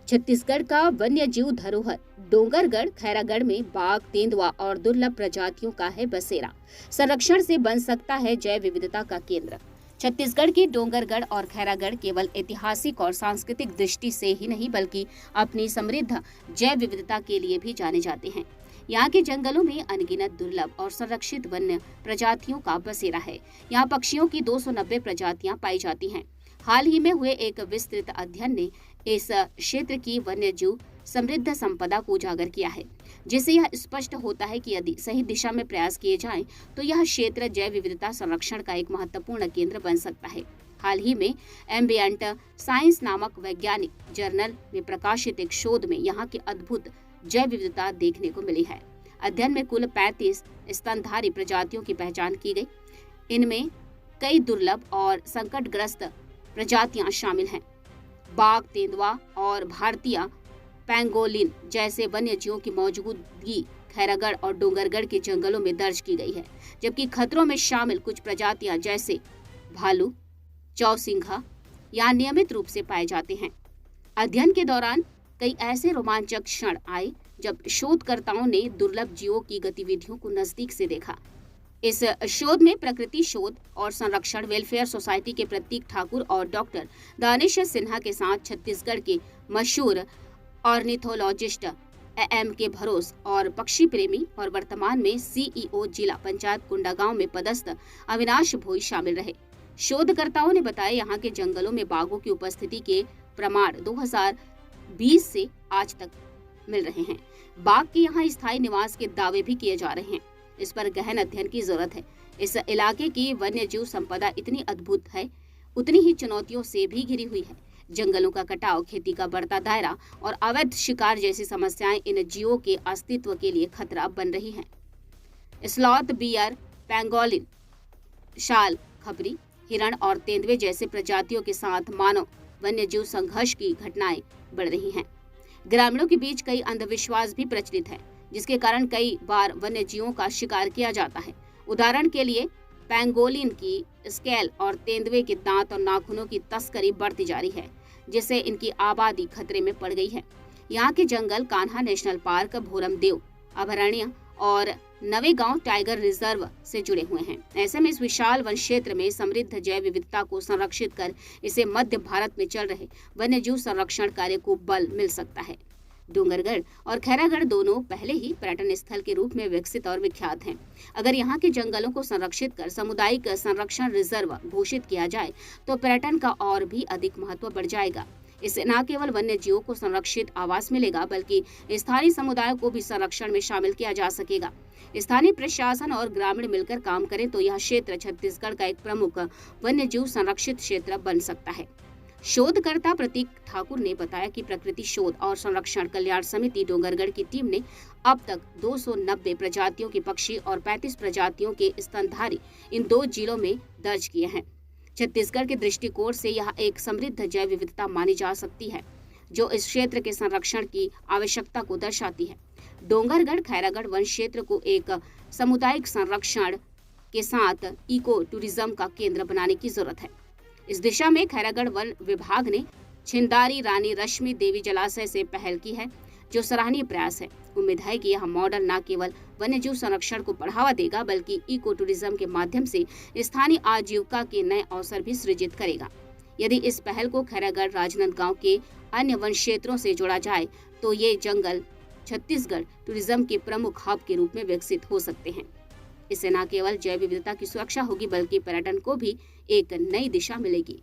छत्तीसगढ़ का वन्य जीव धरोहर डोंगरगढ़ खैरागढ़ में बाघ, तेंदुआ और दुर्लभ प्रजातियों का है बसेरा। संरक्षण से बन सकता है जैव विविधता का केंद्र। छत्तीसगढ़ की डोंगरगढ़ और खैरागढ़ केवल ऐतिहासिक और सांस्कृतिक दृष्टि से ही नहीं बल्कि अपनी समृद्ध जैव विविधता के लिए भी जाने जाते हैं। यहाँ के जंगलों में अनगिनत दुर्लभ और संरक्षित वन्य प्रजातियों का बसेरा है। यहाँ पक्षियों की 290 प्रजातियां पाई जाती हैं। हाल ही में हुए एक विस्तृत अध्ययन ने इस क्षेत्र की वन्य जीव समृद्ध संपदा को उजागर किया है, जिससे यह स्पष्ट होता है कि यदि सही दिशा में प्रयास किए जाएं, तो यह क्षेत्र जैव विविधता संरक्षण का एक महत्वपूर्ण केंद्र बन सकता है। हाल ही में एम्बिएंट साइंस नामक वैज्ञानिक जर्नल में प्रकाशित एक शोध में यहाँ की अद्भुत जैव विविधता देखने को मिली है। अध्ययन में कुल 35 स्तनधारी प्रजातियों की पहचान की गई। इनमें कई दुर्लभ और संकटग्रस्त प्रजातियां शामिल हैं। बाघ, तेंदुआ और भारतीय पैंगोलिन जैसे वन्य जीवों की मौजूदगी खैरागढ़ और डोंगरगढ़ के जंगलों में दर्ज की गई है, जबकि खतरों में शामिल कुछ प्रजातियां जैसे भालू, चौसिंघा यहाँ नियमित रूप से पाए जाते हैं। अध्ययन के दौरान कई ऐसे रोमांचक क्षण आए जब शोधकर्ताओं ने दुर्लभ जीवों की गतिविधियों को नजदीक से देखा। इस शोध में प्रकृति शोध और संरक्षण वेलफेयर सोसाइटी के प्रतीक ठाकुर और डॉक्टर दानिश सिन्हा के साथ छत्तीसगढ़ के मशहूर ऑर्निथोलॉजिस्ट एम के भरोस और पक्षी प्रेमी और वर्तमान में सीईओ जिला पंचायत कुंडागांव में पदस्थ अविनाश भोई शामिल रहे। शोधकर्ताओं ने बताया यहाँ के जंगलों में बाघों की उपस्थिति के प्रमाण 2020 से आज तक मिल रहे हैं। बाघ के यहाँ स्थायी निवास के दावे भी किए जा रहे हैं। इस पर गहन अध्ययन की जरूरत है। इस इलाके की वन्य जीव संपदा इतनी अद्भुत है, उतनी ही चुनौतियों से भी घिरी हुई है। जंगलों का कटाव, खेती का बढ़ता दायरा और अवैध शिकार जैसी समस्याएं इन जीवों के अस्तित्व के लिए खतरा बन रही हैं। स्लॉथ, बियर, पैंगोलिन, शाल, खपरी, हिरण और तेंदुए जैसे प्रजातियों के साथ मानव वन्य जीव संघर्ष की घटनाएं बढ़ रही हैं। ग्रामीणों के बीच कई अंधविश्वास भी प्रचलित है, जिसके कारण कई बार वन्य जीवों का शिकार किया जाता है। उदाहरण के लिए पैंगोलिन की स्केल और तेंदुए के दांत और नाखूनों की तस्करी बढ़ती जा रही है, जिससे इनकी आबादी खतरे में पड़ गई है। यहाँ के जंगल कान्हा नेशनल पार्क, भोरमदेव अभयारण्य और नवेगांव टाइगर रिजर्व से जुड़े हुए हैं। ऐसे में इस विशाल वन क्षेत्र में समृद्ध जैव विविधता को संरक्षित कर इसे मध्य भारत में चल रहे वन्य जीव संरक्षण कार्य को बल मिल सकता है। डोंगरगढ़ और खैरागढ़ दोनों पहले ही पर्यटन स्थल के रूप में विकसित और विख्यात हैं। अगर यहाँ के जंगलों को संरक्षित कर सामुदायिक संरक्षण रिजर्व घोषित किया जाए तो पर्यटन का और भी अधिक महत्व बढ़ जाएगा। इससे न केवल वन्य जीवों को संरक्षित आवास मिलेगा, बल्कि स्थानीय समुदायों को भी संरक्षण में शामिल किया जा सकेगा। स्थानीय प्रशासन और ग्रामीण मिलकर काम करें तो यह क्षेत्र छत्तीसगढ़ का एक प्रमुख वन्य जीव संरक्षित क्षेत्र बन सकता है। शोधकर्ता प्रतीक ठाकुर ने बताया कि प्रकृति शोध और संरक्षण कल्याण समिति डोंगरगढ़ की टीम ने अब तक 290 प्रजातियों के पक्षी और 35 प्रजातियों के स्तनधारी इन 2 जिलों में दर्ज किए हैं। छत्तीसगढ़ के दृष्टिकोण से यह एक समृद्ध जैव विविधता मानी जा सकती है, जो इस क्षेत्र के संरक्षण की आवश्यकता को दर्शाती है। डोंगरगढ़ खैरागढ़ वन क्षेत्र को एक सामुदायिक संरक्षण के साथ इको टूरिज्म का केंद्र बनाने की जरूरत है। इस दिशा में खैरागढ़ वन विभाग ने छिंदारी रानी रश्मि देवी जलाशय से पहल की है, जो सराहनीय प्रयास है। उम्मीद है कि यह मॉडल न केवल वन्यजीव संरक्षण को बढ़ावा देगा, बल्कि इको टूरिज्म के माध्यम से स्थानीय आजीविका के नए अवसर भी सृजित करेगा। यदि इस पहल को खैरागढ़, राजनांदगांव के अन्य वन क्षेत्रों से जोड़ा जाए तो ये जंगल छत्तीसगढ़ टूरिज्म के प्रमुख हब के रूप में विकसित हो सकते हैं। इससे न केवल जैव विविधता की सुरक्षा होगी, बल्कि पर्यटन को भी एक नई दिशा मिलेगी।